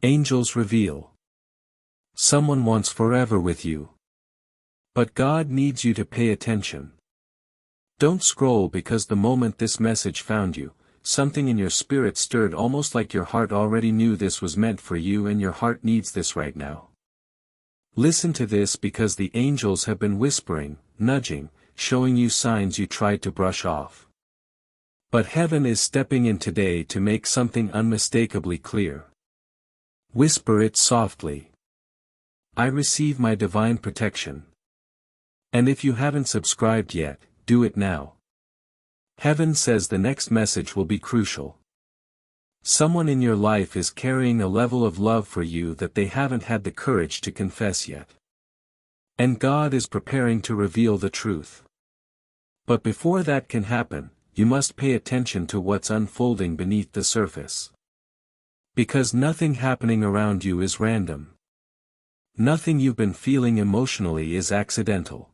Angels reveal. Someone wants forever with you. But God needs you to pay attention. Don't scroll because the moment this message found you, something in your spirit stirred almost like your heart already knew this was meant for you and your heart needs this right now. Listen to this because the angels have been whispering, nudging, showing you signs you tried to brush off. But heaven is stepping in today to make something unmistakably clear. Whisper it softly. I receive my divine protection. And if you haven't subscribed yet, do it now. Heaven says the next message will be crucial. Someone in your life is carrying a level of love for you that they haven't had the courage to confess yet. And God is preparing to reveal the truth. But before that can happen, you must pay attention to what's unfolding beneath the surface. Because nothing happening around you is random. Nothing you've been feeling emotionally is accidental.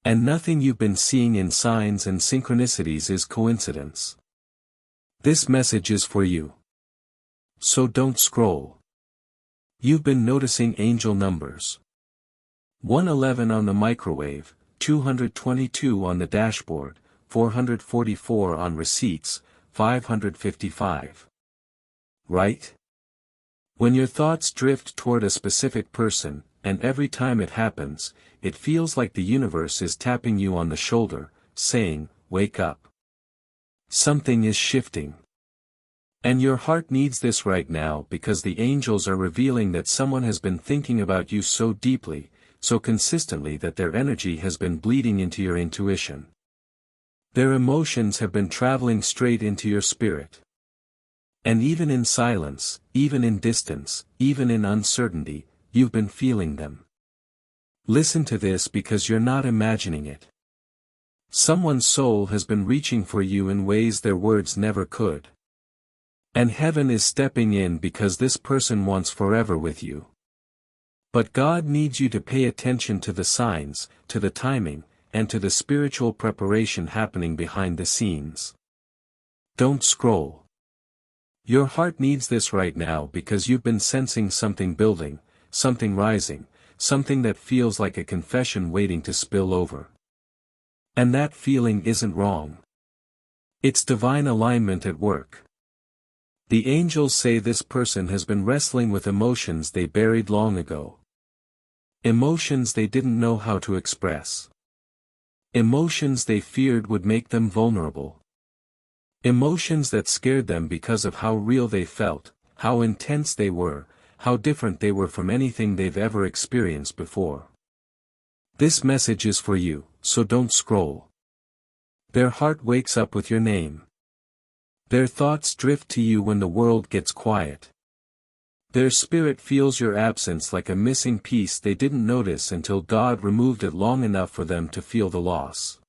And nothing you've been seeing in signs and synchronicities is coincidence. This message is for you. So don't scroll. You've been noticing angel numbers. 111 on the microwave, 222 on the dashboard, 444 on receipts, 555. Right? When your thoughts drift toward a specific person, and every time it happens, it feels like the universe is tapping you on the shoulder, saying, wake up. Something is shifting. And your heart needs this right now because the angels are revealing that someone has been thinking about you so deeply, so consistently that their energy has been bleeding into your intuition. Their emotions have been traveling straight into your spirit. And even in silence, even in distance, even in uncertainty, you've been feeling them. Listen to this because you're not imagining it. Someone's soul has been reaching for you in ways their words never could. And heaven is stepping in because this person wants forever with you. But God needs you to pay attention to the signs, to the timing, and to the spiritual preparation happening behind the scenes. Don't scroll. Your heart needs this right now because you've been sensing something building, something rising, something that feels like a confession waiting to spill over. And that feeling isn't wrong. It's divine alignment at work. The angels say this person has been wrestling with emotions they buried long ago. Emotions they didn't know how to express. Emotions they feared would make them vulnerable. Emotions that scared them because of how real they felt, how intense they were, how different they were from anything they've ever experienced before. This message is for you, so don't scroll. Their heart wakes up with your name. Their thoughts drift to you when the world gets quiet. Their spirit feels your absence like a missing piece they didn't notice until God removed it long enough for them to feel the loss.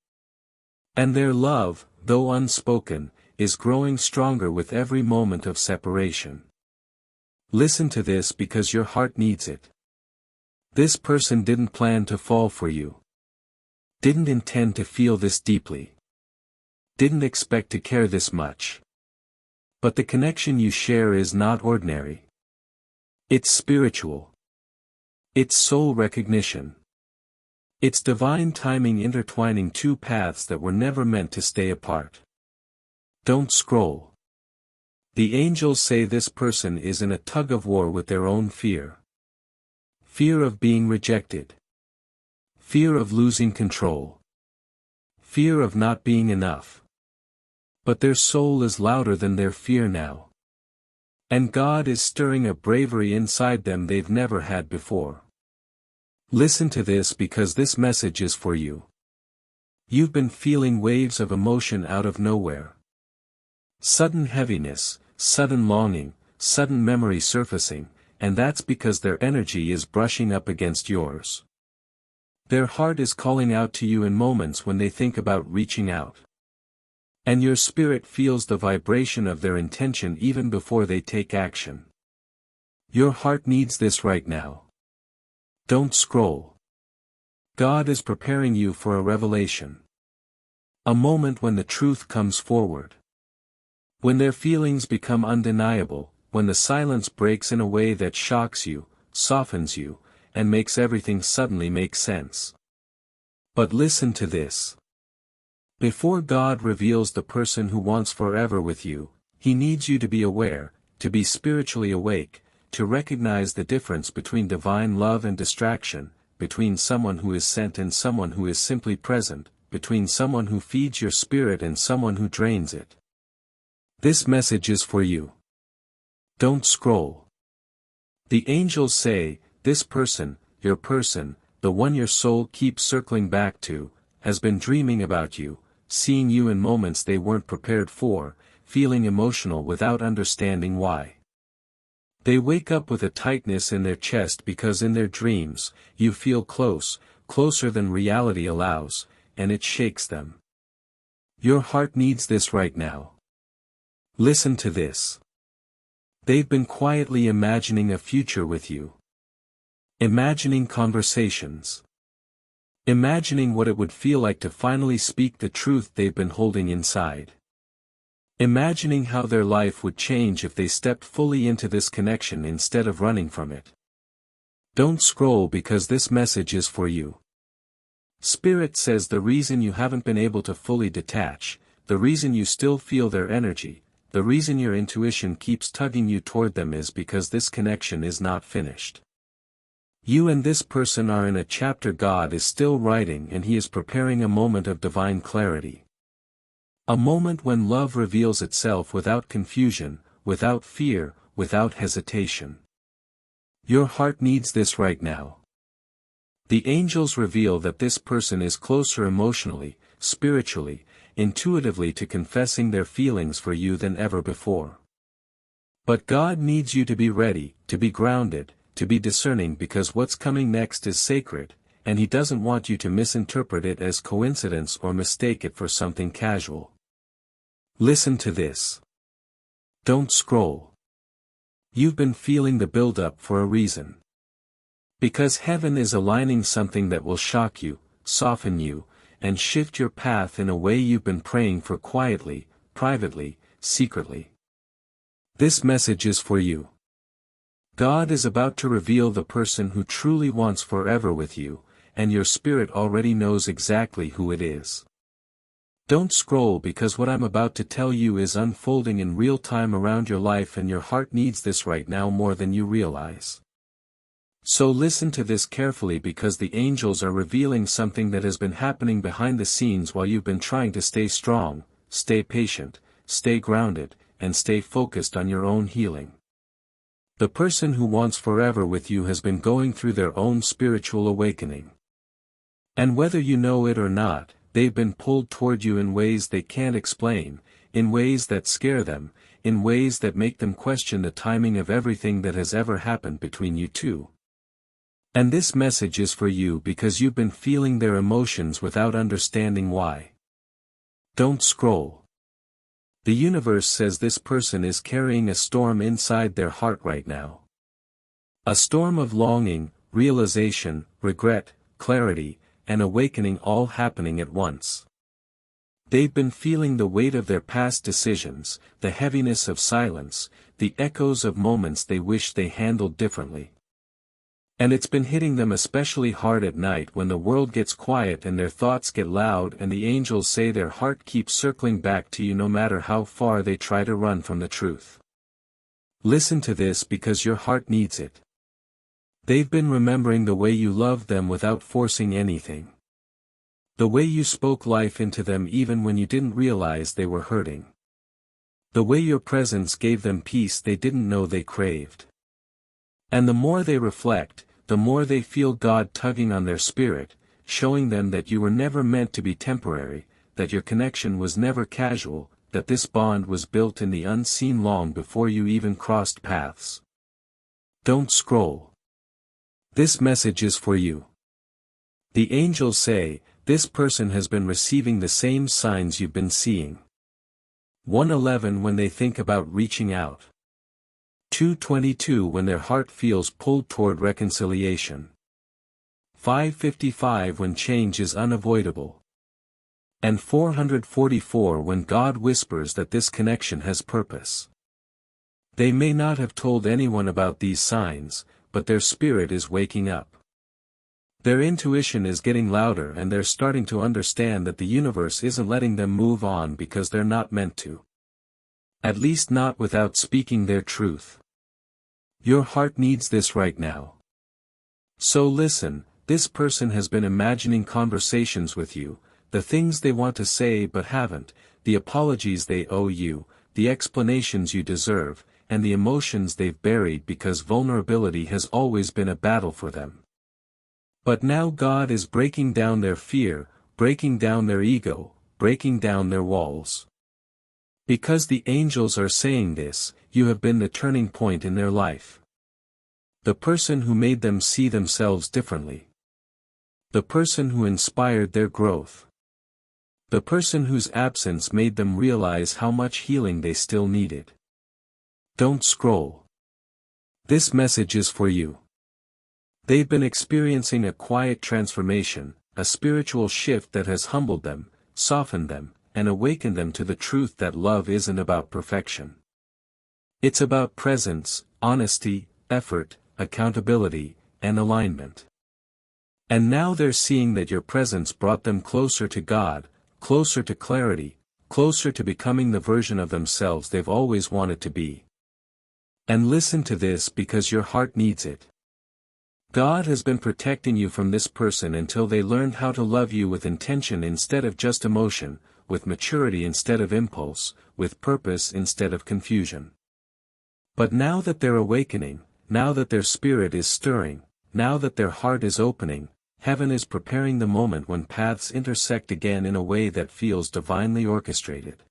And their love, though unspoken, is growing stronger with every moment of separation. Listen to this because your heart needs it. This person didn't plan to fall for you. Didn't intend to feel this deeply. Didn't expect to care this much. But the connection you share is not ordinary. It's spiritual. It's soul recognition. It's divine timing intertwining two paths that were never meant to stay apart. Don't scroll. The angels say this person is in a tug-of-war with their own fear. Fear of being rejected. Fear of losing control. Fear of not being enough. But their soul is louder than their fear now. And God is stirring a bravery inside them they've never had before. Listen to this because this message is for you. You've been feeling waves of emotion out of nowhere. Sudden heaviness, sudden longing, sudden memory surfacing, and that's because their energy is brushing up against yours. Their heart is calling out to you in moments when they think about reaching out. And your spirit feels the vibration of their intention even before they take action. Your heart needs this right now. Don't scroll. God is preparing you for a revelation. A moment when the truth comes forward. When their feelings become undeniable, when the silence breaks in a way that shocks you, softens you, and makes everything suddenly make sense. But listen to this. Before God reveals the person who wants forever with you, He needs you to be aware, to be spiritually awake, to recognize the difference between divine love and distraction, between someone who is sent and someone who is simply present, between someone who feeds your spirit and someone who drains it. This message is for you. Don't scroll. The angels say, this person, your person, the one your soul keeps circling back to, has been dreaming about you, seeing you in moments they weren't prepared for, feeling emotional without understanding why. They wake up with a tightness in their chest because in their dreams, you feel close, closer than reality allows, and it shakes them. Your heart needs this right now. Listen to this. They've been quietly imagining a future with you. Imagining conversations. Imagining what it would feel like to finally speak the truth they've been holding inside. Imagining how their life would change if they stepped fully into this connection instead of running from it. Don't scroll because this message is for you. Spirit says the reason you haven't been able to fully detach, the reason you still feel their energy, the reason your intuition keeps tugging you toward them is because this connection is not finished. You and this person are in a chapter God is still writing, and He is preparing a moment of divine clarity. A moment when love reveals itself without confusion, without fear, without hesitation. Your heart needs this right now. The angels reveal that this person is closer emotionally, spiritually, intuitively to confessing their feelings for you than ever before. But God needs you to be ready, to be grounded, to be discerning because what's coming next is sacred, and He doesn't want you to misinterpret it as coincidence or mistake it for something casual. Listen to this. Don't scroll. You've been feeling the build-up for a reason. Because heaven is aligning something that will shock you, soften you, and shift your path in a way you've been praying for quietly, privately, secretly. This message is for you. God is about to reveal the person who truly wants forever with you, and your spirit already knows exactly who it is. Don't scroll because what I'm about to tell you is unfolding in real time around your life and your heart needs this right now more than you realize. So listen to this carefully because the angels are revealing something that has been happening behind the scenes while you've been trying to stay strong, stay patient, stay grounded, and stay focused on your own healing. The person who wants forever with you has been going through their own spiritual awakening. And whether you know it or not, they've been pulled toward you in ways they can't explain, in ways that scare them, in ways that make them question the timing of everything that has ever happened between you two. And this message is for you because you've been feeling their emotions without understanding why. Don't scroll. The universe says this person is carrying a storm inside their heart right now. A storm of longing, realization, regret, clarity, and awakening all happening at once. They've been feeling the weight of their past decisions, the heaviness of silence, the echoes of moments they wish they handled differently. And it's been hitting them especially hard at night when the world gets quiet and their thoughts get loud and the angels say their heart keeps circling back to you no matter how far they try to run from the truth. Listen to this because your heart needs it. They've been remembering the way you loved them without forcing anything. The way you spoke life into them even when you didn't realize they were hurting. The way your presence gave them peace they didn't know they craved. And the more they reflect, the more they feel God tugging on their spirit, showing them that you were never meant to be temporary, that your connection was never casual, that this bond was built in the unseen long before you even crossed paths. Don't scroll. This message is for you. The angels say, this person has been receiving the same signs you've been seeing. 1:11 when they think about reaching out. 2:22 when their heart feels pulled toward reconciliation. 5:55 when change is unavoidable. And 444 when God whispers that this connection has purpose. They may not have told anyone about these signs, but their spirit is waking up. Their intuition is getting louder and they're starting to understand that the universe isn't letting them move on because they're not meant to. At least not without speaking their truth. Your heart needs this right now. So listen, this person has been imagining conversations with you, the things they want to say but haven't, the apologies they owe you, the explanations you deserve, and the emotions they've buried because vulnerability has always been a battle for them. But now God is breaking down their fear, breaking down their ego, breaking down their walls. Because the angels are saying this, you have been the turning point in their life. The person who made them see themselves differently. The person who inspired their growth. The person whose absence made them realize how much healing they still needed. Don't scroll. This message is for you. They've been experiencing a quiet transformation, a spiritual shift that has humbled them, softened them, and awakened them to the truth that love isn't about perfection. It's about presence, honesty, effort, accountability, and alignment. And now they're seeing that your presence brought them closer to God, closer to clarity, closer to becoming the version of themselves they've always wanted to be. And listen to this because your heart needs it. God has been protecting you from this person until they learned how to love you with intention instead of just emotion, with maturity instead of impulse, with purpose instead of confusion. But now that they're awakening, now that their spirit is stirring, now that their heart is opening, heaven is preparing the moment when paths intersect again in a way that feels divinely orchestrated.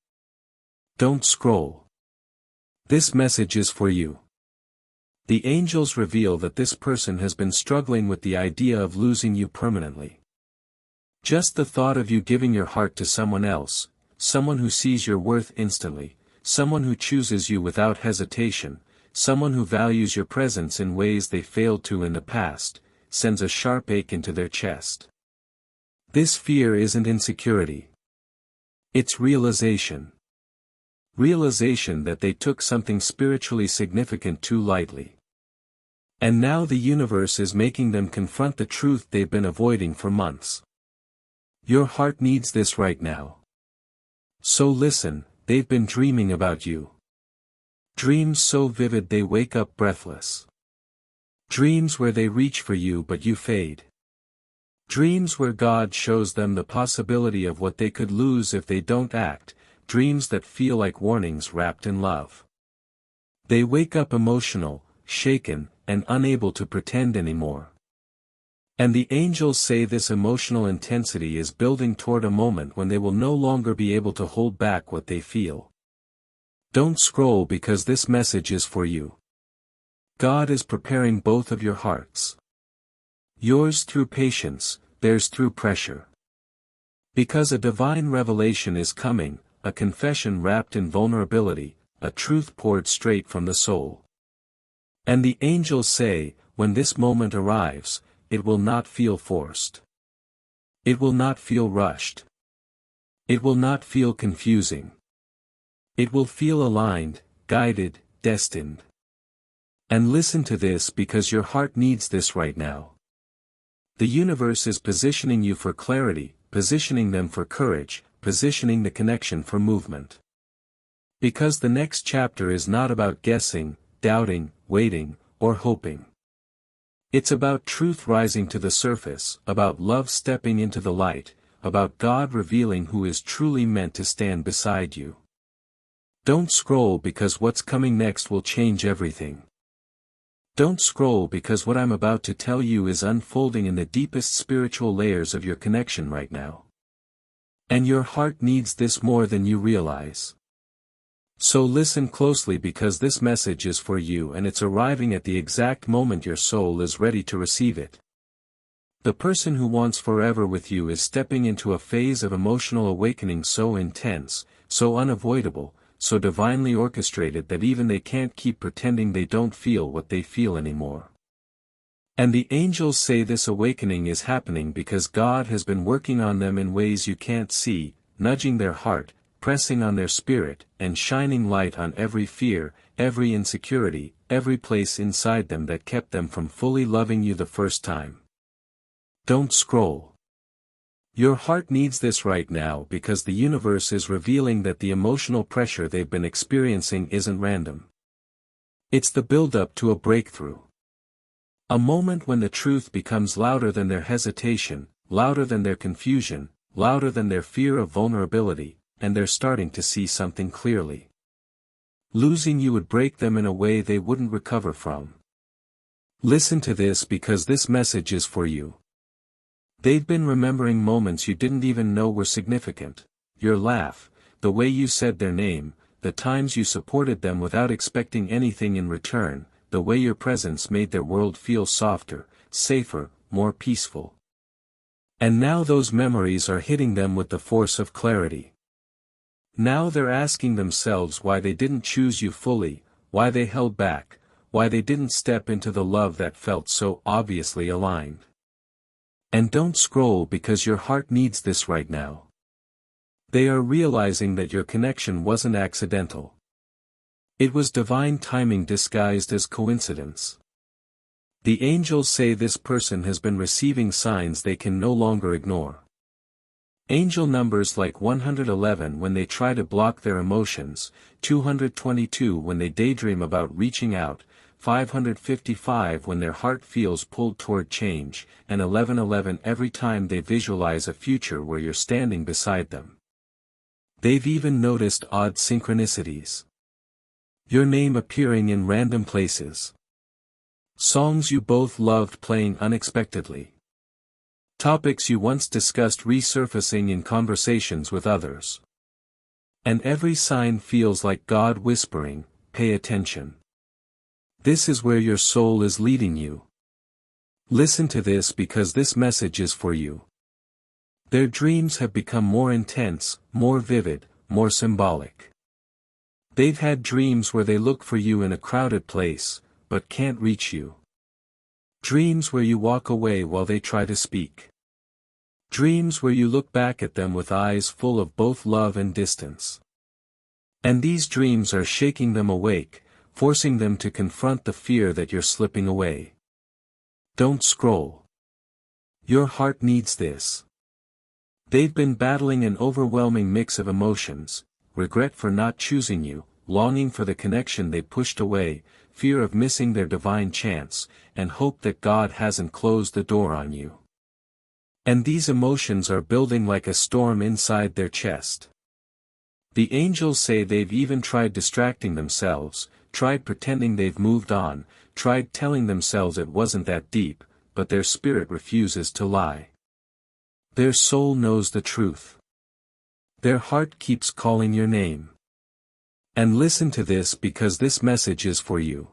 Don't scroll. This message is for you. The angels reveal that this person has been struggling with the idea of losing you permanently. Just the thought of you giving your heart to someone else, someone who sees your worth instantly, someone who chooses you without hesitation, someone who values your presence in ways they failed to in the past, sends a sharp ache into their chest. This fear isn't insecurity. It's realization. Realization that they took something spiritually significant too lightly. And now the universe is making them confront the truth they've been avoiding for months. Your heart needs this right now. So listen, they've been dreaming about you. Dreams so vivid they wake up breathless. Dreams where they reach for you but you fade. Dreams where God shows them the possibility of what they could lose if they don't act, dreams that feel like warnings wrapped in love. They wake up emotional, shaken, and unable to pretend anymore. And the angels say this emotional intensity is building toward a moment when they will no longer be able to hold back what they feel. Don't scroll because this message is for you. God is preparing both of your hearts. Yours through patience, theirs through pressure. Because a divine revelation is coming, a confession wrapped in vulnerability, a truth poured straight from the soul. And the angels say, when this moment arrives, it will not feel forced. It will not feel rushed. It will not feel confusing. It will feel aligned, guided, destined. And listen to this because your heart needs this right now. The universe is positioning you for clarity, positioning them for courage, positioning the connection for movement. Because the next chapter is not about guessing, doubting, waiting, or hoping. It's about truth rising to the surface, about love stepping into the light, about God revealing who is truly meant to stand beside you. Don't scroll because what's coming next will change everything. Don't scroll because what I'm about to tell you is unfolding in the deepest spiritual layers of your connection right now. And your heart needs this more than you realize. So listen closely because this message is for you and it's arriving at the exact moment your soul is ready to receive it. The person who wants forever with you is stepping into a phase of emotional awakening so intense, so unavoidable, so divinely orchestrated that even they can't keep pretending they don't feel what they feel anymore. And the angels say this awakening is happening because God has been working on them in ways you can't see, nudging their heart, pressing on their spirit, and shining light on every fear, every insecurity, every place inside them that kept them from fully loving you the first time. Don't scroll. Your heart needs this right now because the universe is revealing that the emotional pressure they've been experiencing isn't random. It's the build-up to a breakthrough. A moment when the truth becomes louder than their hesitation, louder than their confusion, louder than their fear of vulnerability, and they're starting to see something clearly. Losing you would break them in a way they wouldn't recover from. Listen to this because this message is for you. They've been remembering moments you didn't even know were significant. Your laugh, the way you said their name, the times you supported them without expecting anything in return, the way your presence made their world feel softer, safer, more peaceful. And now those memories are hitting them with the force of clarity. Now they're asking themselves why they didn't choose you fully, why they held back, why they didn't step into the love that felt so obviously aligned. And don't scroll because your heart needs this right now. They are realizing that your connection wasn't accidental. It was divine timing disguised as coincidence. The angels say this person has been receiving signs they can no longer ignore. Angel numbers like 111 when they try to block their emotions, 222 when they daydream about reaching out, 555 when their heart feels pulled toward change, and 1111 every time they visualize a future where you're standing beside them. They've even noticed odd synchronicities. Your name appearing in random places. Songs you both loved playing unexpectedly. Topics you once discussed resurfacing in conversations with others. And every sign feels like God whispering, "Pay attention. This is where your soul is leading you." Listen to this because this message is for you. Their dreams have become more intense, more vivid, more symbolic. They've had dreams where they look for you in a crowded place, but can't reach you. Dreams where you walk away while they try to speak. Dreams where you look back at them with eyes full of both love and distance. And these dreams are shaking them awake, forcing them to confront the fear that you're slipping away. Don't scroll. Your heart needs this. They've been battling an overwhelming mix of emotions, regret for not choosing you, longing for the connection they pushed away, fear of missing their divine chance, and hope that God hasn't closed the door on you. And these emotions are building like a storm inside their chest. The angels say they've even tried distracting themselves, tried pretending they've moved on, tried telling themselves it wasn't that deep, but their spirit refuses to lie. Their soul knows the truth. Their heart keeps calling your name. And listen to this because this message is for you.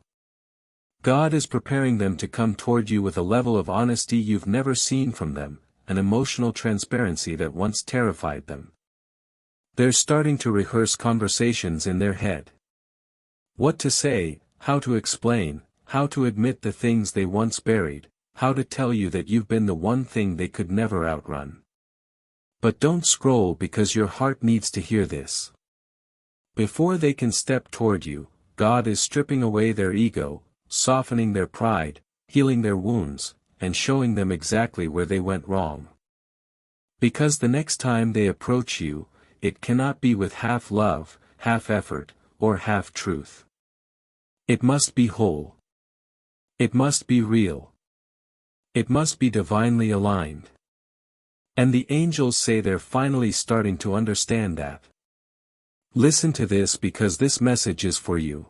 God is preparing them to come toward you with a level of honesty you've never seen from them, an emotional transparency that once terrified them. They're starting to rehearse conversations in their head. What to say, how to explain, how to admit the things they once buried, how to tell you that you've been the one thing they could never outrun. But don't scroll because your heart needs to hear this. Before they can step toward you, God is stripping away their ego, softening their pride, healing their wounds, and showing them exactly where they went wrong. Because the next time they approach you, it cannot be with half love, half effort, or half truth. It must be whole. It must be real. It must be divinely aligned. And the angels say they're finally starting to understand that. Listen to this because this message is for you.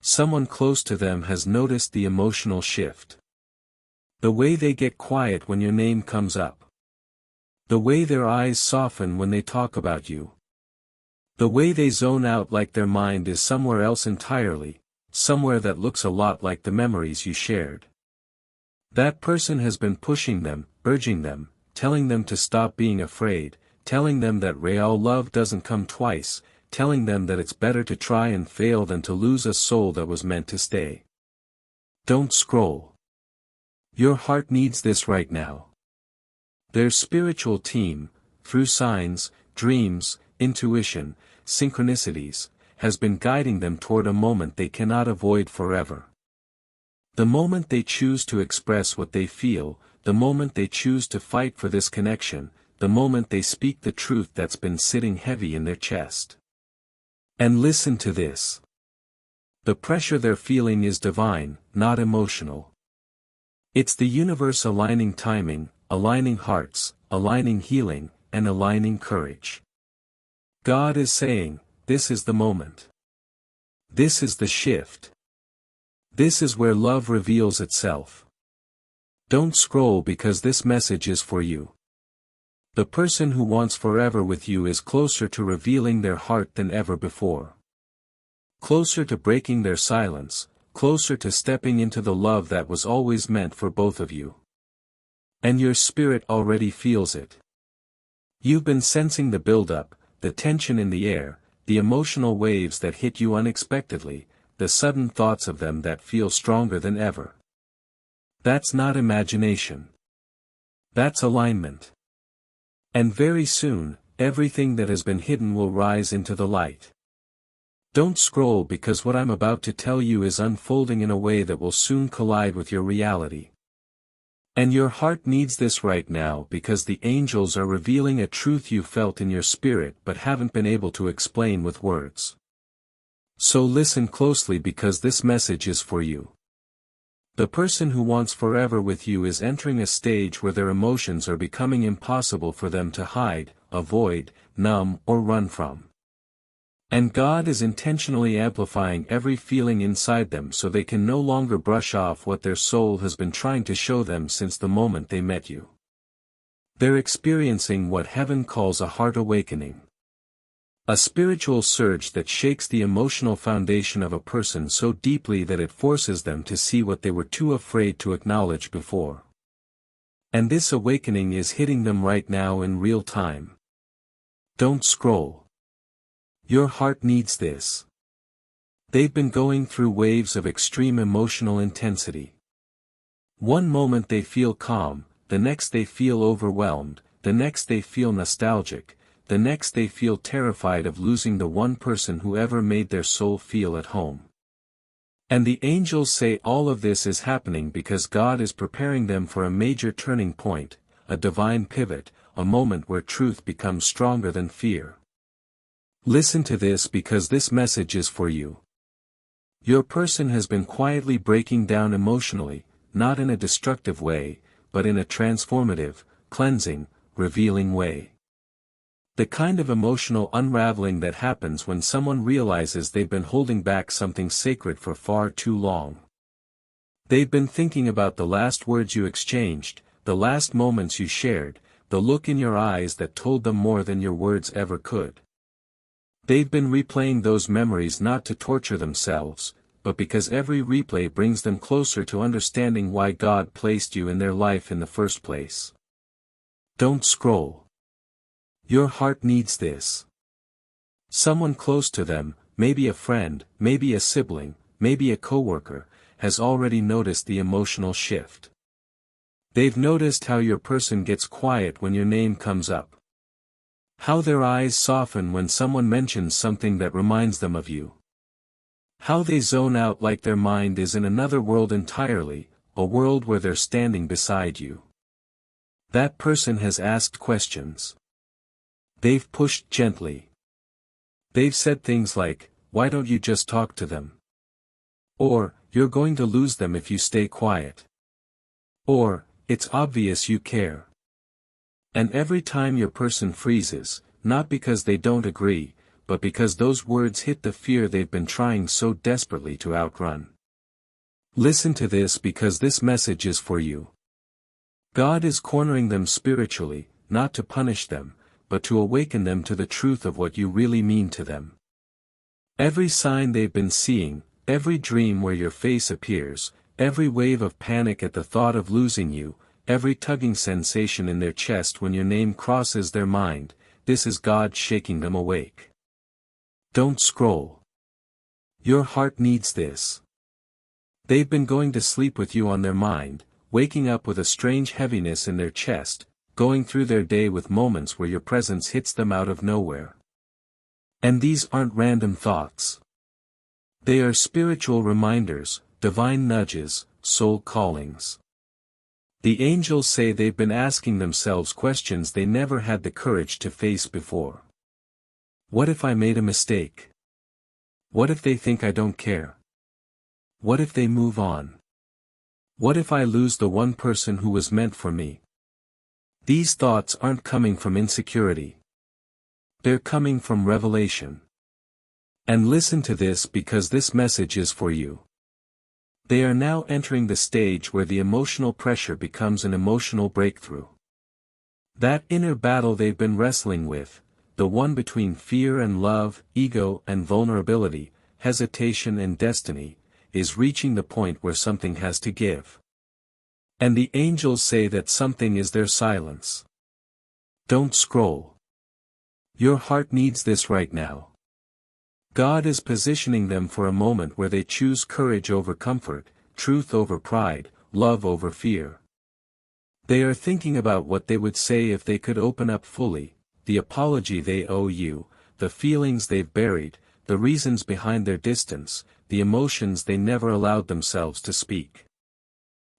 Someone close to them has noticed the emotional shift. The way they get quiet when your name comes up. The way their eyes soften when they talk about you. The way they zone out like their mind is somewhere else entirely, somewhere that looks a lot like the memories you shared. That person has been pushing them, urging them, telling them to stop being afraid, telling them that real love doesn't come twice, telling them that it's better to try and fail than to lose a soul that was meant to stay. Don't scroll. Your heart needs this right now. Their spiritual team, through signs, dreams, intuition, synchronicities, has been guiding them toward a moment they cannot avoid forever. The moment they choose to express what they feel, the moment they choose to fight for this connection, the moment they speak the truth that's been sitting heavy in their chest. And listen to this. The pressure they're feeling is divine, not emotional. It's the universe aligning timing, aligning hearts, aligning healing, and aligning courage. God is saying, this is the moment. This is the shift. This is where love reveals itself. Don't scroll because this message is for you. The person who wants forever with you is closer to revealing their heart than ever before. Closer to breaking their silence, closer to stepping into the love that was always meant for both of you. And your spirit already feels it. You've been sensing the buildup, the tension in the air, the emotional waves that hit you unexpectedly, the sudden thoughts of them that feel stronger than ever. That's not imagination. That's alignment. And very soon, everything that has been hidden will rise into the light. Don't scroll because what I'm about to tell you is unfolding in a way that will soon collide with your reality. And your heart needs this right now because the angels are revealing a truth you felt in your spirit but haven't been able to explain with words. So listen closely because this message is for you. The person who wants forever with you is entering a stage where their emotions are becoming impossible for them to hide, avoid, numb, or run from. And God is intentionally amplifying every feeling inside them so they can no longer brush off what their soul has been trying to show them since the moment they met you. They're experiencing what heaven calls a heart awakening. A spiritual surge that shakes the emotional foundation of a person so deeply that it forces them to see what they were too afraid to acknowledge before. And this awakening is hitting them right now in real time. Don't scroll. Your heart needs this. They've been going through waves of extreme emotional intensity. One moment they feel calm, the next they feel overwhelmed, the next they feel nostalgic, the next they feel terrified of losing the one person who ever made their soul feel at home. And the angels say all of this is happening because God is preparing them for a major turning point, a divine pivot, a moment where truth becomes stronger than fear. Listen to this because this message is for you. Your person has been quietly breaking down emotionally, not in a destructive way, but in a transformative, cleansing, revealing way. The kind of emotional unraveling that happens when someone realizes they've been holding back something sacred for far too long. They've been thinking about the last words you exchanged, the last moments you shared, the look in your eyes that told them more than your words ever could. They've been replaying those memories not to torture themselves, but because every replay brings them closer to understanding why God placed you in their life in the first place. Don't scroll. Your heart needs this. Someone close to them, maybe a friend, maybe a sibling, maybe a coworker, has already noticed the emotional shift. They've noticed how your person gets quiet when your name comes up. How their eyes soften when someone mentions something that reminds them of you. How they zone out like their mind is in another world entirely, a world where they're standing beside you. That person has asked questions. They've pushed gently. They've said things like, "Why don't you just talk to them?" Or, "You're going to lose them if you stay quiet." Or, "It's obvious you care." And every time your person freezes, not because they don't agree, but because those words hit the fear they've been trying so desperately to outrun. Listen to this because this message is for you. God is cornering them spiritually, not to punish them, but to awaken them to the truth of what you really mean to them. Every sign they've been seeing, every dream where your face appears, every wave of panic at the thought of losing you, every tugging sensation in their chest when your name crosses their mind, this is God shaking them awake. Don't scroll. Your heart needs this. They've been going to sleep with you on their mind, waking up with a strange heaviness in their chest, going through their day with moments where your presence hits them out of nowhere. And these aren't random thoughts. They are spiritual reminders, divine nudges, soul callings. The angels say they've been asking themselves questions they never had the courage to face before. What if I made a mistake? What if they think I don't care? What if they move on? What if I lose the one person who was meant for me? These thoughts aren't coming from insecurity. They're coming from revelation. And listen to this because this message is for you. They are now entering the stage where the emotional pressure becomes an emotional breakthrough. That inner battle they've been wrestling with, the one between fear and love, ego and vulnerability, hesitation and destiny, is reaching the point where something has to give. And the angels say that something is their silence. Don't scroll. Your heart needs this right now. God is positioning them for a moment where they choose courage over comfort, truth over pride, love over fear. They are thinking about what they would say if they could open up fully, the apology they owe you, the feelings they've buried, the reasons behind their distance, the emotions they never allowed themselves to speak.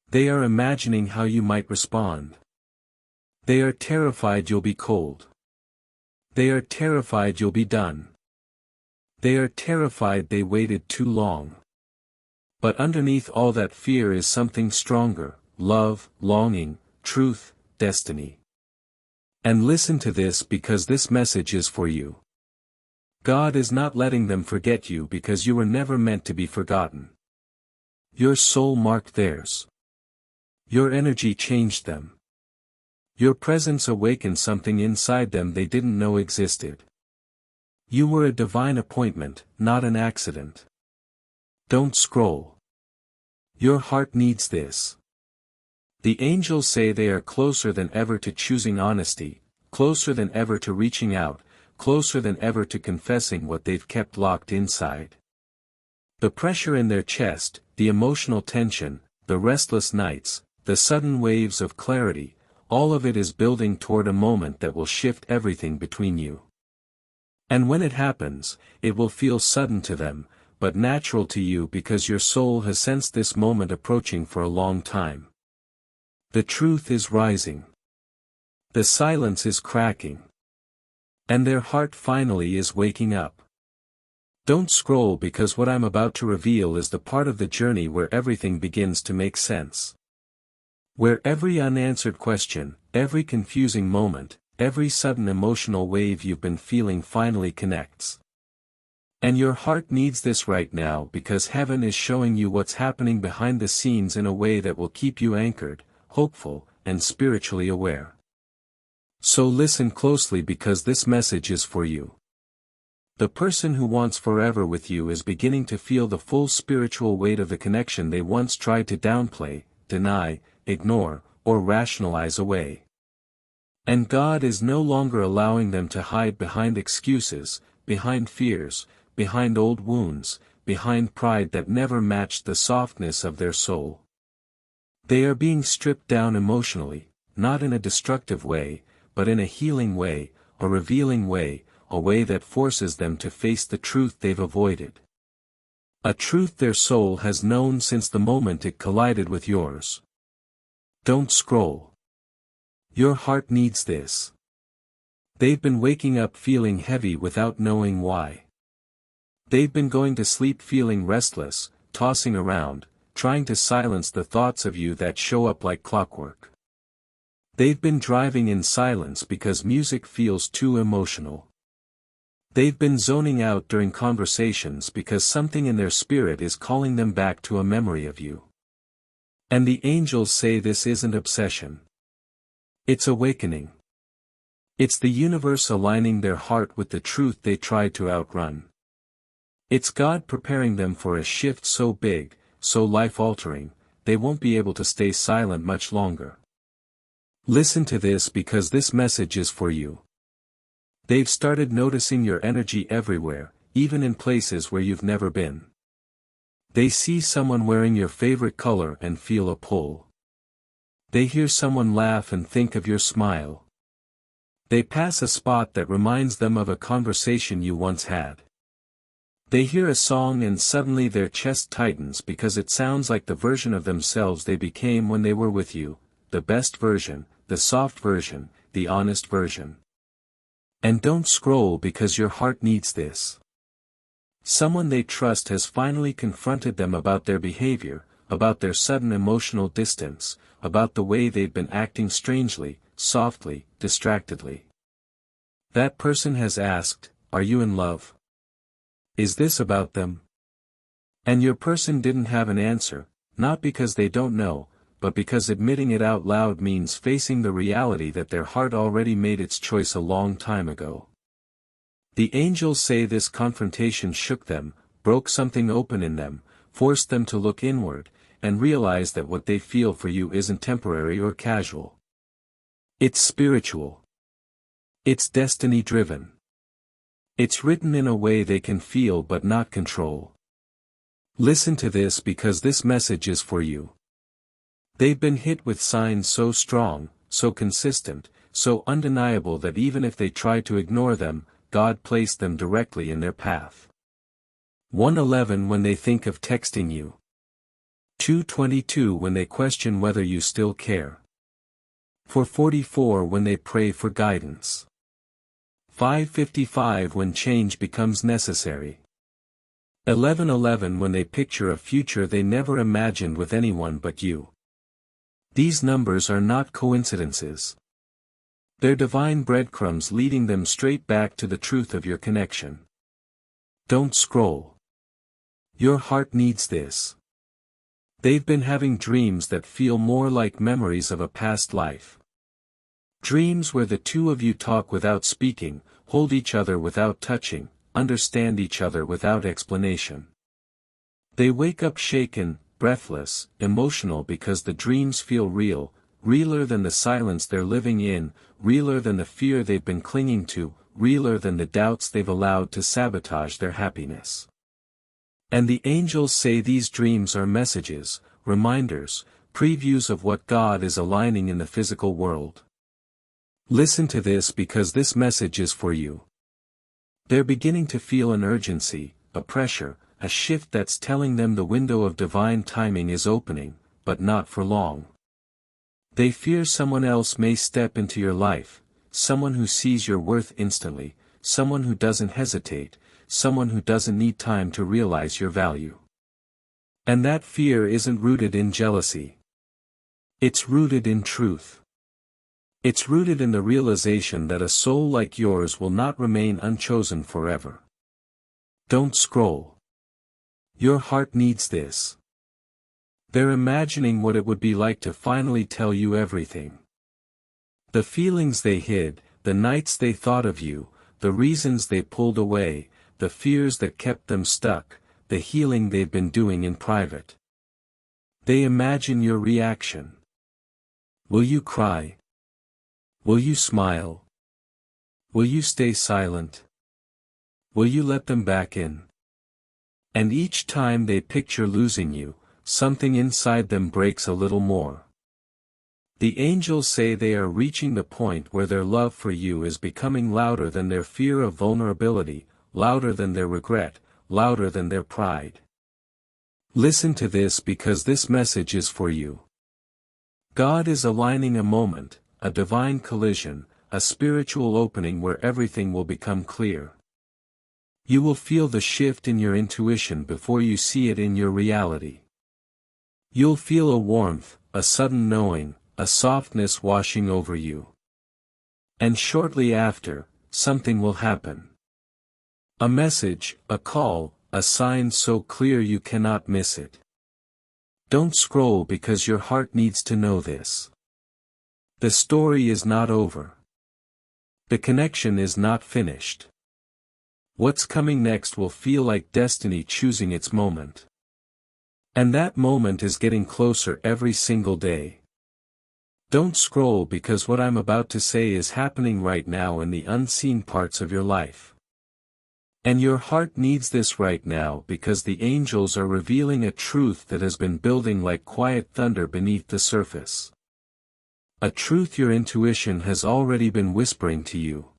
They are imagining how you might respond. They are terrified you'll be cold. They are terrified you'll be done. They are terrified they waited too long. But underneath all that fear is something stronger, love, longing, truth, destiny. And listen to this because this message is for you. God is not letting them forget you because you were never meant to be forgotten. Your soul marked theirs. Your energy changed them. Your presence awakened something inside them they didn't know existed. You were a divine appointment, not an accident. Don't scroll. Your heart needs this. The angels say they are closer than ever to choosing honesty, closer than ever to reaching out, closer than ever to confessing what they've kept locked inside. The pressure in their chest, the emotional tension, the restless nights, the sudden waves of clarity, all of it is building toward a moment that will shift everything between you. And when it happens, it will feel sudden to them, but natural to you because your soul has sensed this moment approaching for a long time. The truth is rising. The silence is cracking. And their heart finally is waking up. Don't scroll because what I'm about to reveal is the part of the journey where everything begins to make sense. Where every unanswered question, every confusing moment, every sudden emotional wave you've been feeling finally connects. And your heart needs this right now because heaven is showing you what's happening behind the scenes in a way that will keep you anchored, hopeful, and spiritually aware. So listen closely because this message is for you. The person who wants forever with you is beginning to feel the full spiritual weight of the connection they once tried to downplay, deny, ignore, or rationalize away. And God is no longer allowing them to hide behind excuses, behind fears, behind old wounds, behind pride that never matched the softness of their soul. They are being stripped down emotionally, not in a destructive way, but in a healing way, a revealing way, a way that forces them to face the truth they've avoided. A truth their soul has known since the moment it collided with yours. Don't scroll. Your heart needs this. They've been waking up feeling heavy without knowing why. They've been going to sleep feeling restless, tossing around, trying to silence the thoughts of you that show up like clockwork. They've been driving in silence because music feels too emotional. They've been zoning out during conversations because something in their spirit is calling them back to a memory of you. And the angels say this isn't obsession. It's awakening. It's the universe aligning their heart with the truth they tried to outrun. It's God preparing them for a shift so big, so life-altering, they won't be able to stay silent much longer. Listen to this because this message is for you. They've started noticing your energy everywhere, even in places where you've never been. They see someone wearing your favorite color and feel a pull. They hear someone laugh and think of your smile. They pass a spot that reminds them of a conversation you once had. They hear a song and suddenly their chest tightens because it sounds like the version of themselves they became when they were with you, the best version, the soft version, the honest version. And don't scroll because your heart needs this. Someone they trust has finally confronted them about their behavior, about their sudden emotional distance, about the way they've been acting strangely, softly, distractedly. That person has asked, "Are you in love? Is this about them?" And your person didn't have an answer, not because they don't know, but because admitting it out loud means facing the reality that their heart already made its choice a long time ago. The angels say this confrontation shook them, broke something open in them, forced them to look inward, and realize that what they feel for you isn't temporary or casual. It's spiritual. It's destiny-driven. It's written in a way they can feel but not control. Listen to this because this message is for you. They've been hit with signs so strong, so consistent, so undeniable that even if they try to ignore them, God placed them directly in their path. 1:11 when they think of texting you. 2:22 when they question whether you still care. 4:44 when they pray for guidance. 5:55 when change becomes necessary. 11:11 when they picture a future they never imagined with anyone but you. These numbers are not coincidences. They're divine breadcrumbs leading them straight back to the truth of your connection. Don't scroll. Your heart needs this. They've been having dreams that feel more like memories of a past life. Dreams where the two of you talk without speaking, hold each other without touching, understand each other without explanation. They wake up shaken, breathless, emotional because the dreams feel real, realer than the silence they're living in, realer than the fear they've been clinging to, realer than the doubts they've allowed to sabotage their happiness. And the angels say these dreams are messages, reminders, previews of what God is aligning in the physical world. Listen to this because this message is for you. They're beginning to feel an urgency, a pressure, a shift that's telling them the window of divine timing is opening, but not for long. They fear someone else may step into your life, someone who sees your worth instantly, someone who doesn't hesitate, someone who doesn't need time to realize your value. And that fear isn't rooted in jealousy. It's rooted in truth. It's rooted in the realization that a soul like yours will not remain unchosen forever. Don't scroll. Your heart needs this. They're imagining what it would be like to finally tell you everything. The feelings they hid, the nights they thought of you, the reasons they pulled away, the fears that kept them stuck, the healing they've been doing in private. They imagine your reaction. Will you cry? Will you smile? Will you stay silent? Will you let them back in? And each time they picture losing you, something inside them breaks a little more. The angels say they are reaching the point where their love for you is becoming louder than their fear of vulnerability, louder than their regret, louder than their pride. Listen to this because this message is for you. God is aligning a moment, a divine collision, a spiritual opening where everything will become clear. You will feel the shift in your intuition before you see it in your reality. You'll feel a warmth, a sudden knowing, a softness washing over you. And shortly after, something will happen. A message, a call, a sign so clear you cannot miss it. Don't scroll because your heart needs to know this. The story is not over. The connection is not finished. What's coming next will feel like destiny choosing its moment. And that moment is getting closer every single day. Don't scroll because what I'm about to say is happening right now in the unseen parts of your life. And your heart needs this right now because the angels are revealing a truth that has been building like quiet thunder beneath the surface. A truth your intuition has already been whispering to you.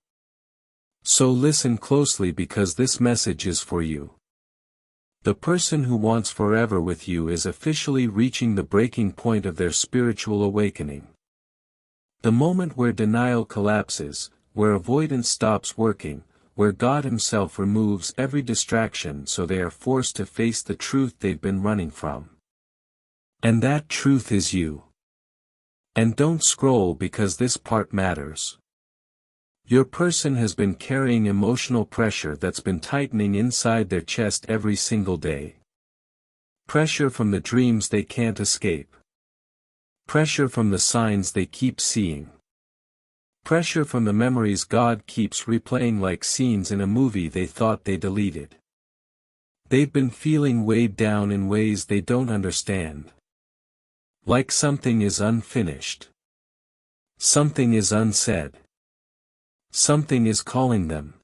So listen closely because this message is for you. The person who wants forever with you is officially reaching the breaking point of their spiritual awakening. The moment where denial collapses, where avoidance stops working, where God Himself removes every distraction so they are forced to face the truth they've been running from. And that truth is you. And don't scroll because this part matters. Your person has been carrying emotional pressure that's been tightening inside their chest every single day. Pressure from the dreams they can't escape. Pressure from the signs they keep seeing. Pressure from the memories God keeps replaying like scenes in a movie they thought they deleted. They've been feeling weighed down in ways they don't understand. Like something is unfinished. Something is unsaid. Something is calling them.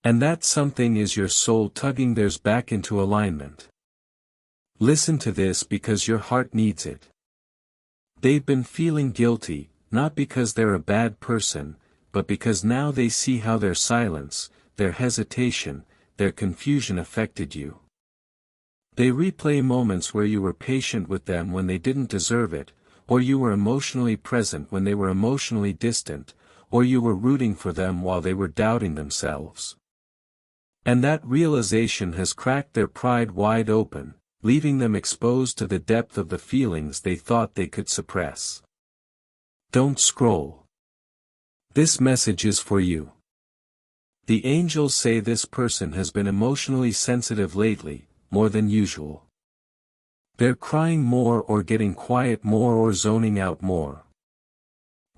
And that something is your soul tugging theirs back into alignment. Listen to this because your heart needs it. They've been feeling guilty, not because they're a bad person, but because now they see how their silence, their hesitation, their confusion affected you. They replay moments where you were patient with them when they didn't deserve it, or you were emotionally present when they were emotionally distant, or you were rooting for them while they were doubting themselves. And that realization has cracked their pride wide open, leaving them exposed to the depth of the feelings they thought they could suppress. Don't scroll. This message is for you. The angels say this person has been emotionally sensitive lately, more than usual. They're crying more or getting quiet more or zoning out more.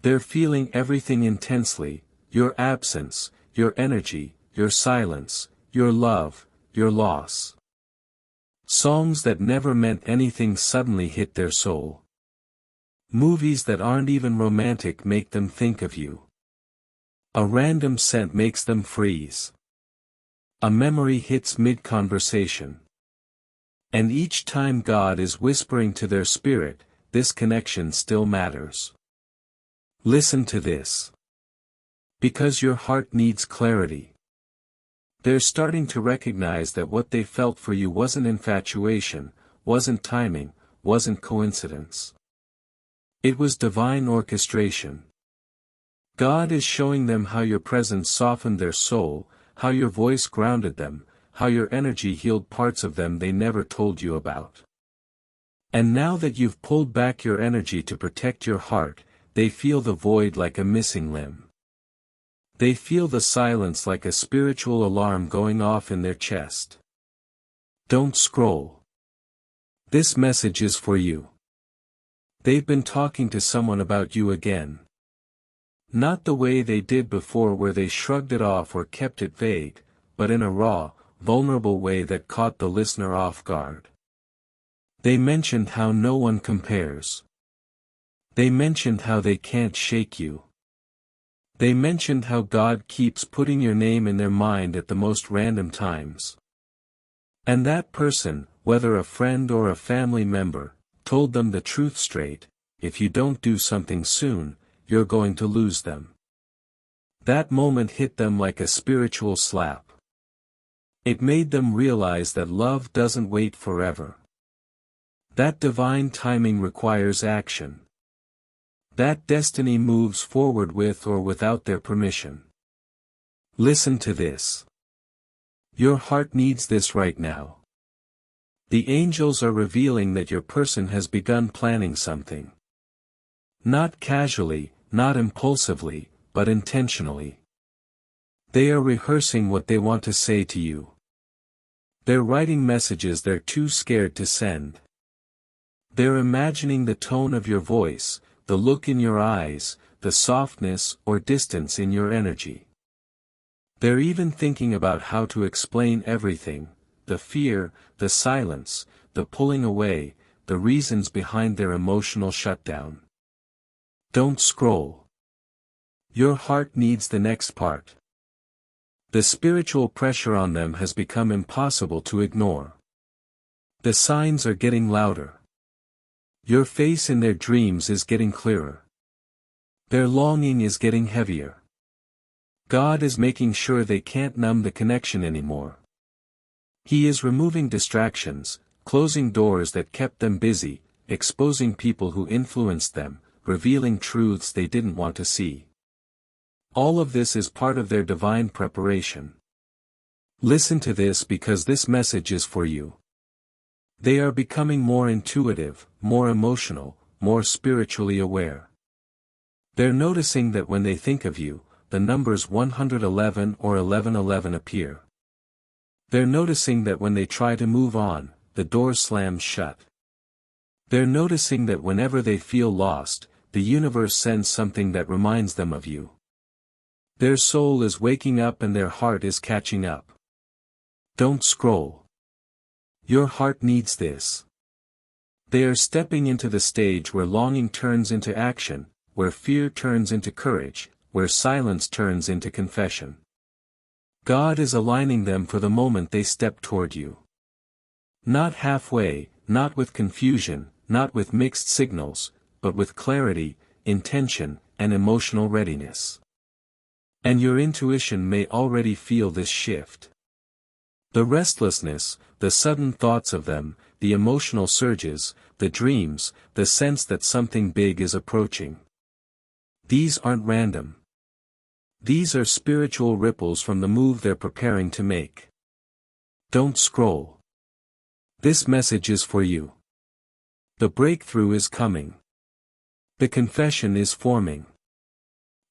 They're feeling everything intensely, your absence, your energy, your silence, your love, your loss. Songs that never meant anything suddenly hit their soul. Movies that aren't even romantic make them think of you. A random scent makes them freeze. A memory hits mid-conversation. And each time God is whispering to their spirit, this connection still matters. Listen to this. Because your heart needs clarity. They're starting to recognize that what they felt for you wasn't infatuation, wasn't timing, wasn't coincidence. It was divine orchestration. God is showing them how your presence softened their soul, how your voice grounded them, how your energy healed parts of them they never told you about. And now that you've pulled back your energy to protect your heart, they feel the void like a missing limb. They feel the silence like a spiritual alarm going off in their chest. Don't scroll. This message is for you. They've been talking to someone about you again. Not the way they did before where they shrugged it off or kept it vague, but in a raw, vulnerable way that caught the listener off guard. They mentioned how no one compares. They mentioned how they can't shake you. They mentioned how God keeps putting your name in their mind at the most random times. And that person, whether a friend or a family member, told them the truth straight: if you don't do something soon, you're going to lose them. That moment hit them like a spiritual slap. It made them realize that love doesn't wait forever. That divine timing requires action. That destiny moves forward with or without their permission. Listen to this. Your heart needs this right now. The angels are revealing that your person has begun planning something. Not casually, not impulsively, but intentionally. They are rehearsing what they want to say to you. They're writing messages they're too scared to send. They're imagining the tone of your voice, the look in your eyes, the softness or distance in your energy. They're even thinking about how to explain everything, the fear, the silence, the pulling away, the reasons behind their emotional shutdown. Don't scroll. Your heart needs the next part. The spiritual pressure on them has become impossible to ignore. The signs are getting louder. Your face in their dreams is getting clearer. Their longing is getting heavier. God is making sure they can't numb the connection anymore. He is removing distractions, closing doors that kept them busy, exposing people who influenced them, revealing truths they didn't want to see. All of this is part of their divine preparation. Listen to this because this message is for you. They are becoming more intuitive, more emotional, more spiritually aware. They're noticing that when they think of you, the numbers 111 or 1111 appear. They're noticing that when they try to move on, the door slams shut. They're noticing that whenever they feel lost, the universe sends something that reminds them of you. Their soul is waking up and their heart is catching up. Don't scroll. Your heart needs this. They are stepping into the stage where longing turns into action, where fear turns into courage, where silence turns into confession. God is aligning them for the moment they step toward you. Not halfway, not with confusion, not with mixed signals, but with clarity, intention, and emotional readiness. And your intuition may already feel this shift. The restlessness, the sudden thoughts of them, the emotional surges, the dreams, the sense that something big is approaching. These aren't random. These are spiritual ripples from the move they're preparing to make. Don't scroll. This message is for you. The breakthrough is coming. The confession is forming.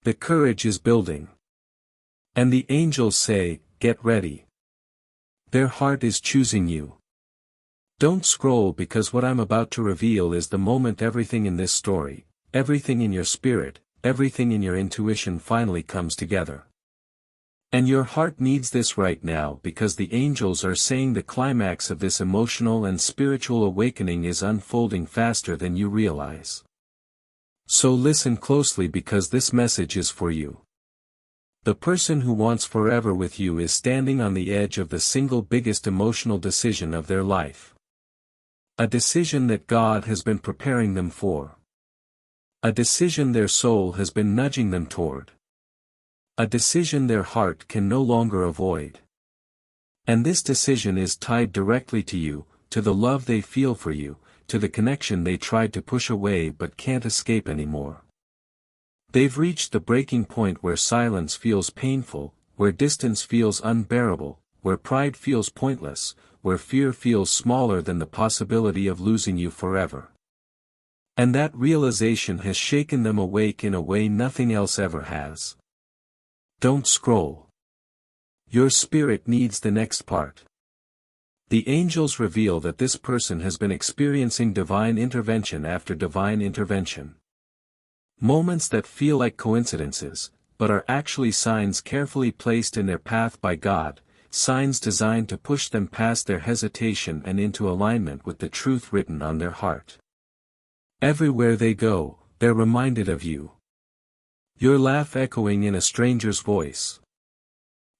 The courage is building. And the angels say, get ready. Their heart is choosing you. Don't scroll because what I'm about to reveal is the moment everything in this story, everything in your spirit, everything in your intuition finally comes together. And your heart needs this right now because the angels are saying the climax of this emotional and spiritual awakening is unfolding faster than you realize. So listen closely because this message is for you. The person who wants forever with you is standing on the edge of the single biggest emotional decision of their life. A decision that God has been preparing them for. A decision their soul has been nudging them toward. A decision their heart can no longer avoid. And this decision is tied directly to you, to the love they feel for you, to the connection they tried to push away but can't escape anymore. They've reached the breaking point where silence feels painful, where distance feels unbearable, where pride feels pointless, where fear feels smaller than the possibility of losing you forever. And that realization has shaken them awake in a way nothing else ever has. Don't scroll. Your spirit needs the next part. The angels reveal that this person has been experiencing divine intervention after divine intervention. Moments that feel like coincidences, but are actually signs carefully placed in their path by God, signs designed to push them past their hesitation and into alignment with the truth written on their heart. Everywhere they go, they're reminded of you. Your laugh echoing in a stranger's voice.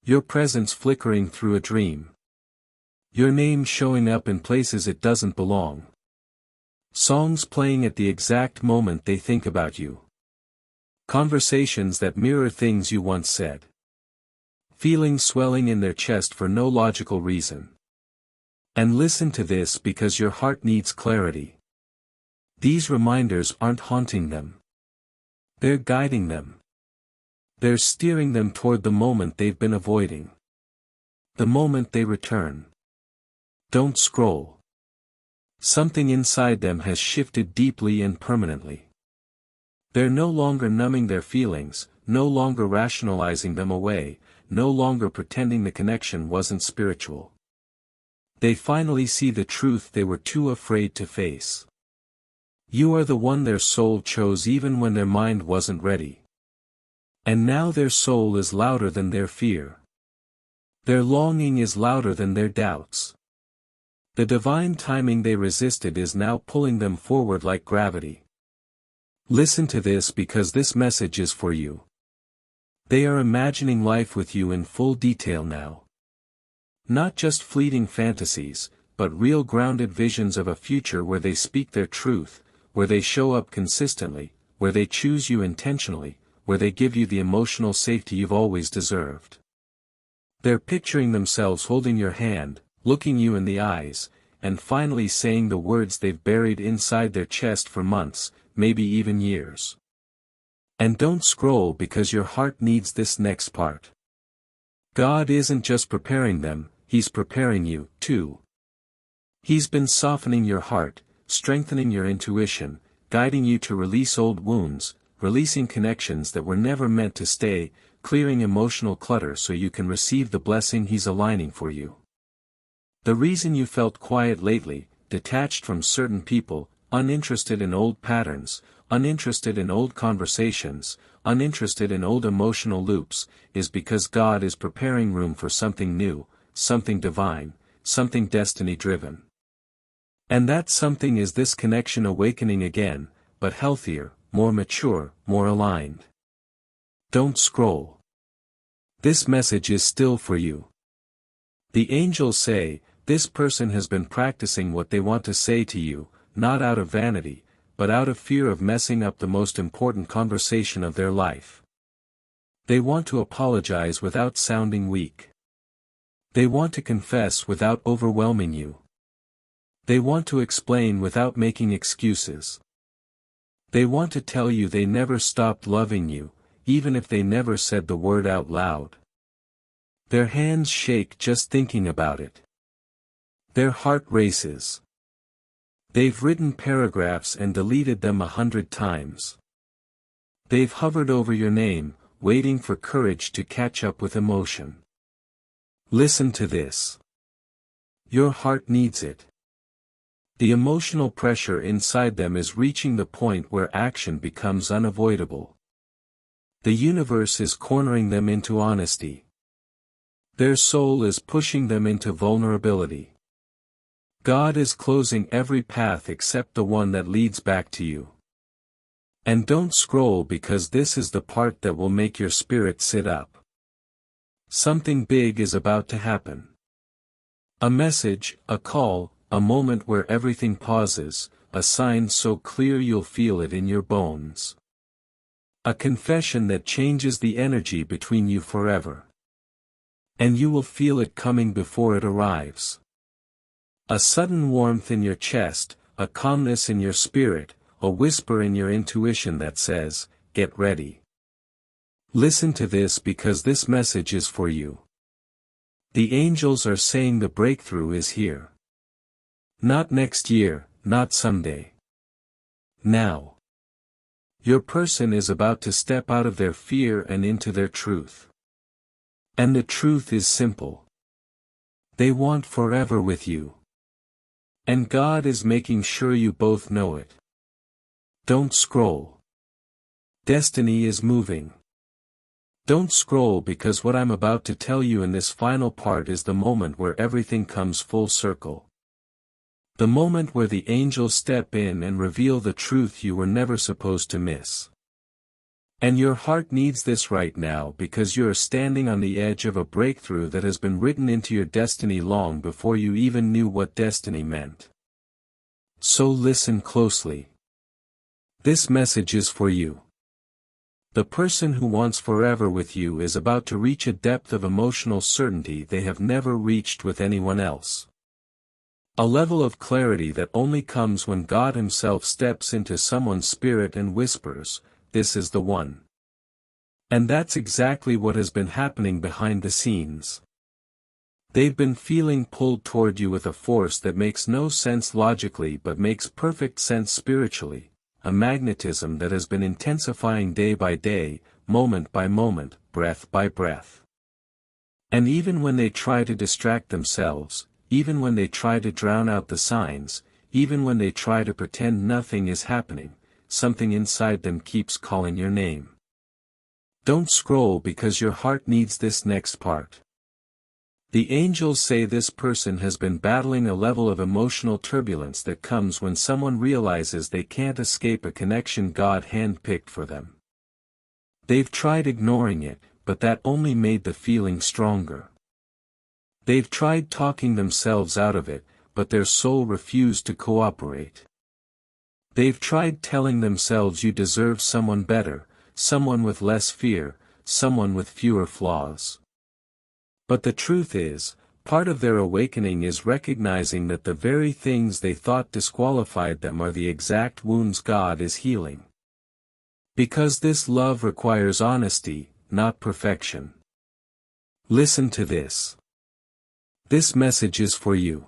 Your presence flickering through a dream. Your name showing up in places it doesn't belong. Songs playing at the exact moment they think about you. Conversations that mirror things you once said. Feelings swelling in their chest for no logical reason. And listen to this because your heart needs clarity. These reminders aren't haunting them. They're guiding them. They're steering them toward the moment they've been avoiding. The moment they return. Don't scroll. Something inside them has shifted deeply and permanently. They're no longer numbing their feelings, no longer rationalizing them away, no longer pretending the connection wasn't spiritual. They finally see the truth they were too afraid to face. You are the one their soul chose even when their mind wasn't ready. And now their soul is louder than their fear. Their longing is louder than their doubts. The divine timing they resisted is now pulling them forward like gravity. Listen to this because this message is for you. They are imagining life with you in full detail now. Not just fleeting fantasies, but real grounded visions of a future where they speak their truth, where they show up consistently, where they choose you intentionally, where they give you the emotional safety you've always deserved. They're picturing themselves holding your hand, looking you in the eyes, and finally saying the words they've buried inside their chest for months, maybe even years. And don't scroll because your heart needs this next part. God isn't just preparing them, He's preparing you, too. He's been softening your heart, strengthening your intuition, guiding you to release old wounds, releasing connections that were never meant to stay, clearing emotional clutter so you can receive the blessing He's aligning for you. The reason you felt quiet lately, detached from certain people, uninterested in old patterns, uninterested in old conversations, uninterested in old emotional loops, is because God is preparing room for something new, something divine, something destiny-driven. And that something is this connection awakening again, but healthier, more mature, more aligned. Don't scroll. This message is still for you. The angels say, this person has been practicing what they want to say to you, not out of vanity, but out of fear of messing up the most important conversation of their life. They want to apologize without sounding weak. They want to confess without overwhelming you. They want to explain without making excuses. They want to tell you they never stopped loving you, even if they never said the word out loud. Their hands shake just thinking about it. Their heart races. They've written paragraphs and deleted them 100 times. They've hovered over your name, waiting for courage to catch up with emotion. Listen to this. Your heart needs it. The emotional pressure inside them is reaching the point where action becomes unavoidable. The universe is cornering them into honesty. Their soul is pushing them into vulnerability. God is closing every path except the one that leads back to you. And don't scroll because this is the part that will make your spirit sit up. Something big is about to happen. A message, a call, a moment where everything pauses, a sign so clear you'll feel it in your bones. A confession that changes the energy between you forever. And you will feel it coming before it arrives. A sudden warmth in your chest, a calmness in your spirit, a whisper in your intuition that says, get ready. Listen to this because this message is for you. The angels are saying the breakthrough is here. Not next year, not someday. Now. Your person is about to step out of their fear and into their truth. And the truth is simple. They want forever with you. And God is making sure you both know it. Don't scroll. Destiny is moving. Don't scroll because what I'm about to tell you in this final part is the moment where everything comes full circle. The moment where the angels step in and reveal the truth you were never supposed to miss. And your heart needs this right now because you are standing on the edge of a breakthrough that has been written into your destiny long before you even knew what destiny meant. So listen closely. This message is for you. The person who wants forever with you is about to reach a depth of emotional certainty they have never reached with anyone else. A level of clarity that only comes when God Himself steps into someone's spirit and whispers, "This is the one." And that's exactly what has been happening behind the scenes. They've been feeling pulled toward you with a force that makes no sense logically but makes perfect sense spiritually, a magnetism that has been intensifying day by day, moment by moment, breath by breath. And even when they try to distract themselves, even when they try to drown out the signs, even when they try to pretend nothing is happening, something inside them keeps calling your name. Don't scroll because your heart needs this next part. The angels say this person has been battling a level of emotional turbulence that comes when someone realizes they can't escape a connection God handpicked for them. They've tried ignoring it, but that only made the feeling stronger. They've tried talking themselves out of it, but their soul refused to cooperate. They've tried telling themselves you deserve someone better, someone with less fear, someone with fewer flaws. But the truth is, part of their awakening is recognizing that the very things they thought disqualified them are the exact wounds God is healing. Because this love requires honesty, not perfection. Listen to this. This message is for you.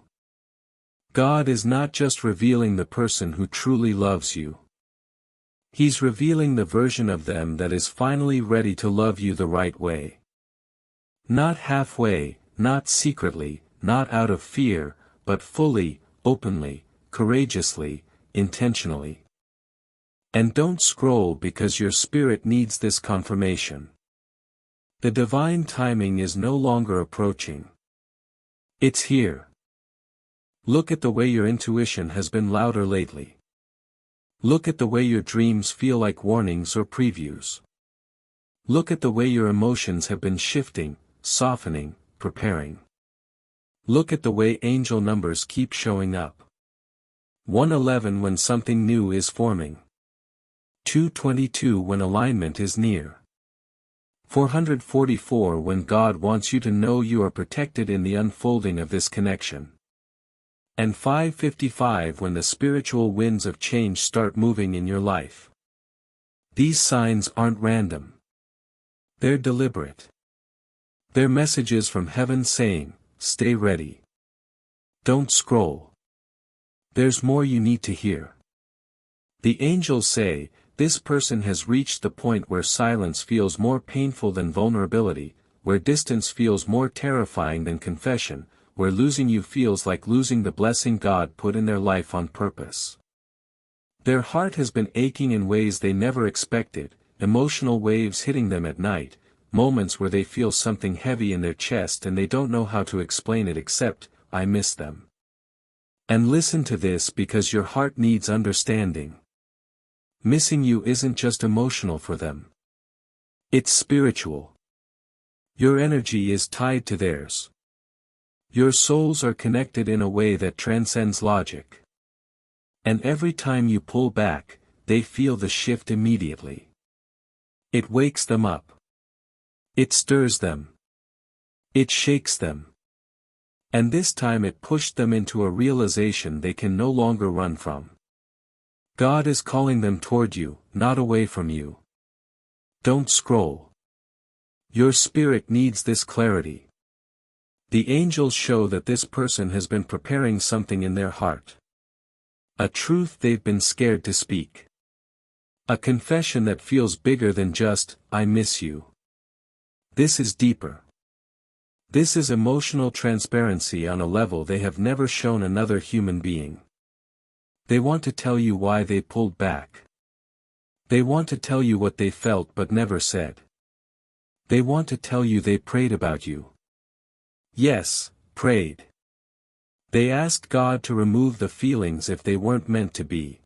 God is not just revealing the person who truly loves you. He's revealing the version of them that is finally ready to love you the right way. Not halfway, not secretly, not out of fear, but fully, openly, courageously, intentionally. And don't scroll because your spirit needs this confirmation. The divine timing is no longer approaching. It's here. Look at the way your intuition has been louder lately. Look at the way your dreams feel like warnings or previews. Look at the way your emotions have been shifting, softening, preparing. Look at the way angel numbers keep showing up. 111 when something new is forming. 222 when alignment is near. 444 when God wants you to know you are protected in the unfolding of this connection. And 555 when the spiritual winds of change start moving in your life. These signs aren't random. They're deliberate. They're messages from heaven saying, stay ready. Don't scroll. There's more you need to hear. The angels say, this person has reached the point where silence feels more painful than vulnerability, where distance feels more terrifying than confession, where losing you feels like losing the blessing God put in their life on purpose. Their heart has been aching in ways they never expected, emotional waves hitting them at night, moments where they feel something heavy in their chest and they don't know how to explain it except, I miss them. And listen to this because your heart needs understanding. Missing you isn't just emotional for them. It's spiritual. Your energy is tied to theirs. Your souls are connected in a way that transcends logic. And every time you pull back, they feel the shift immediately. It wakes them up. It stirs them. It shakes them. And this time it pushed them into a realization they can no longer run from. God is calling them toward you, not away from you. Don't scroll. Your spirit needs this clarity. The angels show that this person has been preparing something in their heart. A truth they've been scared to speak. A confession that feels bigger than just, I miss you. This is deeper. This is emotional transparency on a level they have never shown another human being. They want to tell you why they pulled back. They want to tell you what they felt but never said. They want to tell you they prayed about you. Yes, prayed. They asked God to remove the feelings if they weren't meant to be.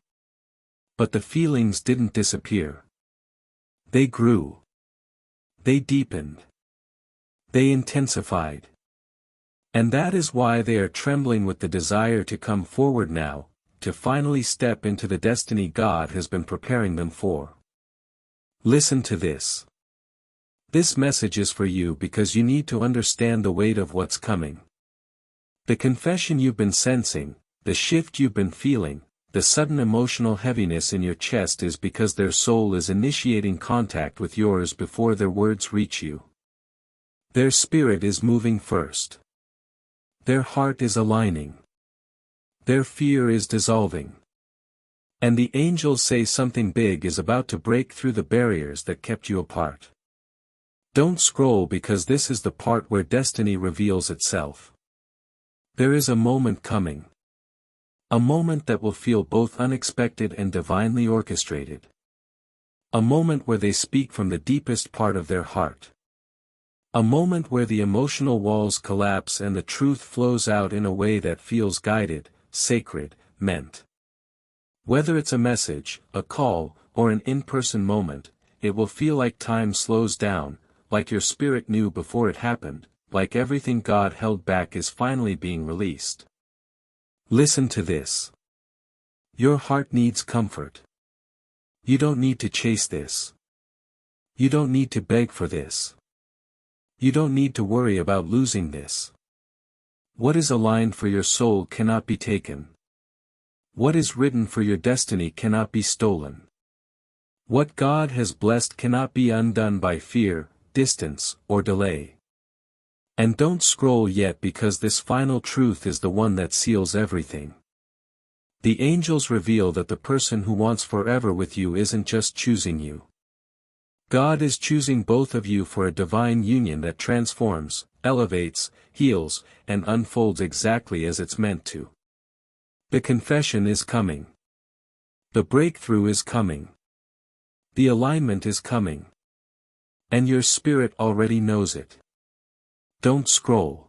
But the feelings didn't disappear. They grew. They deepened. They intensified. And that is why they are trembling with the desire to come forward now, to finally step into the destiny God has been preparing them for. Listen to this. This message is for you because you need to understand the weight of what's coming. The confession you've been sensing, the shift you've been feeling, the sudden emotional heaviness in your chest is because their soul is initiating contact with yours before their words reach you. Their spirit is moving first. Their heart is aligning. Their fear is dissolving. And the angels say something big is about to break through the barriers that kept you apart. Don't scroll because this is the part where destiny reveals itself. There is a moment coming. A moment that will feel both unexpected and divinely orchestrated. A moment where they speak from the deepest part of their heart. A moment where the emotional walls collapse and the truth flows out in a way that feels guided, sacred, meant. Whether it's a message, a call, or an in-person moment, it will feel like time slows down, like your spirit knew before it happened, like everything God held back is finally being released. Listen to this. Your heart needs comfort. You don't need to chase this. You don't need to beg for this. You don't need to worry about losing this. What is aligned for your soul cannot be taken. What is written for your destiny cannot be stolen. What God has blessed cannot be undone by fear, distance, or delay. And don't scroll yet, because this final truth is the one that seals everything. The angels reveal that the person who wants forever with you isn't just choosing you. God is choosing both of you for a divine union that transforms, elevates, heals, and unfolds exactly as it's meant to. The confession is coming. The breakthrough is coming. The alignment is coming. And your spirit already knows it. Don't scroll.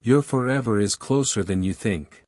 Your forever is closer than you think.